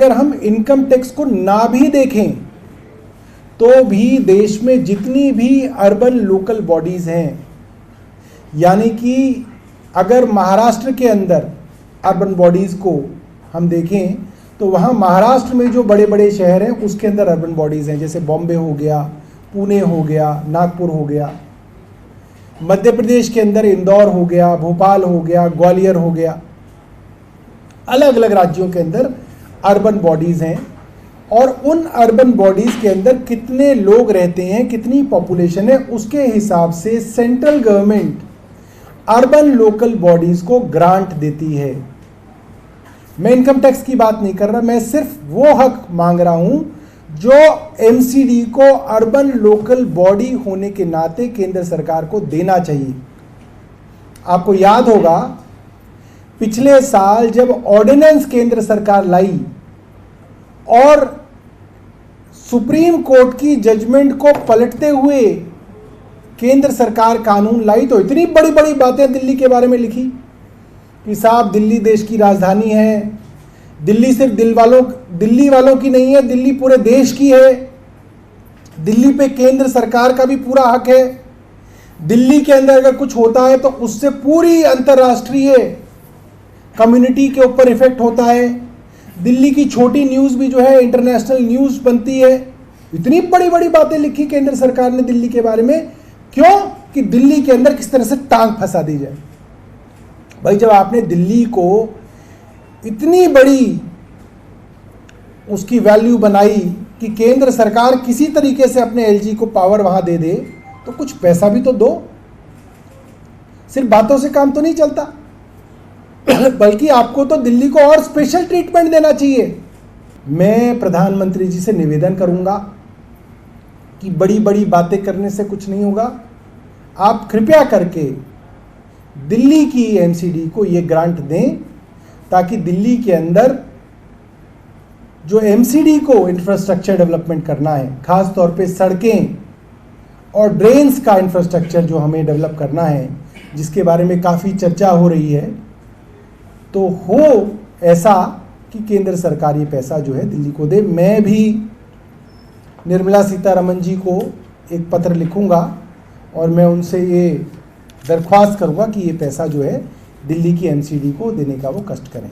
अगर हम income tax को ना भी देखें तो भी देश में जितनी भी अर्बन लोकल बॉडीज़ हैं, यानी कि अगर महाराष्ट्र के अंदर अर्बन बॉडीज़ को हम देखें तो वहाँ महाराष्ट्र में जो बड़े बड़े शहर हैं उसके अंदर अर्बन बॉडीज़ हैं, जैसे बॉम्बे हो गया, पुणे हो गया, नागपुर हो गया। मध्य प्रदेश के अंदर इंदौर हो गया, भोपाल हो गया, ग्वालियर हो गया। अलग अलग राज्यों के अंदर अर्बन बॉडीज़ हैं और उन अर्बन बॉडीज़ के अंदर कितने लोग रहते हैं, कितनी पॉपुलेशन है, उसके हिसाब से central government urban local bodies को ग्रांट देती है। मैं इनकम टैक्स की बात नहीं कर रहा, मैं सिर्फ वो हक मांग रहा हूं जो एमसीडी को अर्बन लोकल बॉडी होने के नाते केंद्र सरकार को देना चाहिए। आपको याद होगा पिछले साल जब ऑर्डिनेंस केंद्र सरकार लाई और सुप्रीम कोर्ट की जजमेंट को पलटते हुए केंद्र सरकार कानून लाई तो इतनी बड़ी बड़ी बातें दिल्ली के बारे में लिखी कि साहब दिल्ली देश की राजधानी है, दिल्ली सिर्फ दिल्ली वालों की नहीं है, दिल्ली पूरे देश की है, दिल्ली पे केंद्र सरकार का भी पूरा हक है, दिल्ली के अंदर अगर कुछ होता है तो उससे पूरी अंतर्राष्ट्रीय कम्युनिटी के ऊपर इफेक्ट होता है, दिल्ली की छोटी न्यूज़ भी जो है इंटरनेशनल न्यूज़ बनती है। इतनी बड़ी बड़ी बातें लिखी केंद्र सरकार ने दिल्ली के बारे में, क्यों? कि दिल्ली के अंदर किस तरह से टांग फंसा दी जाए। भाई जब आपने दिल्ली को इतनी बड़ी उसकी वैल्यू बनाई कि केंद्र सरकार किसी तरीके से अपने एलजी को पावर वहां दे दे, तो कुछ पैसा भी तो दो। सिर्फ बातों से काम तो नहीं चलता, बल्कि आपको तो दिल्ली को और स्पेशल ट्रीटमेंट देना चाहिए। मैं प्रधानमंत्री जी से निवेदन करूंगा कि बड़ी बड़ी बातें करने से कुछ नहीं होगा। आप कृपया करके दिल्ली की एमसीडी को ये ग्रांट दें ताकि दिल्ली के अंदर जो एमसीडी को इंफ्रास्ट्रक्चर डेवलपमेंट करना है, खास तौर पे सड़कें और ड्रेन्स का इंफ्रास्ट्रक्चर जो हमें डेवलप करना है, जिसके बारे में काफ़ी चर्चा हो रही है, तो हो ऐसा कि केंद्र सरकार ये पैसा जो है दिल्ली को दे। मैं भी निर्मला सीतारमण जी को एक पत्र लिखूंगा और मैं उनसे ये दरख्वास्त करूंगा कि ये पैसा जो है दिल्ली की एमसीडी को देने का वो कष्ट करें।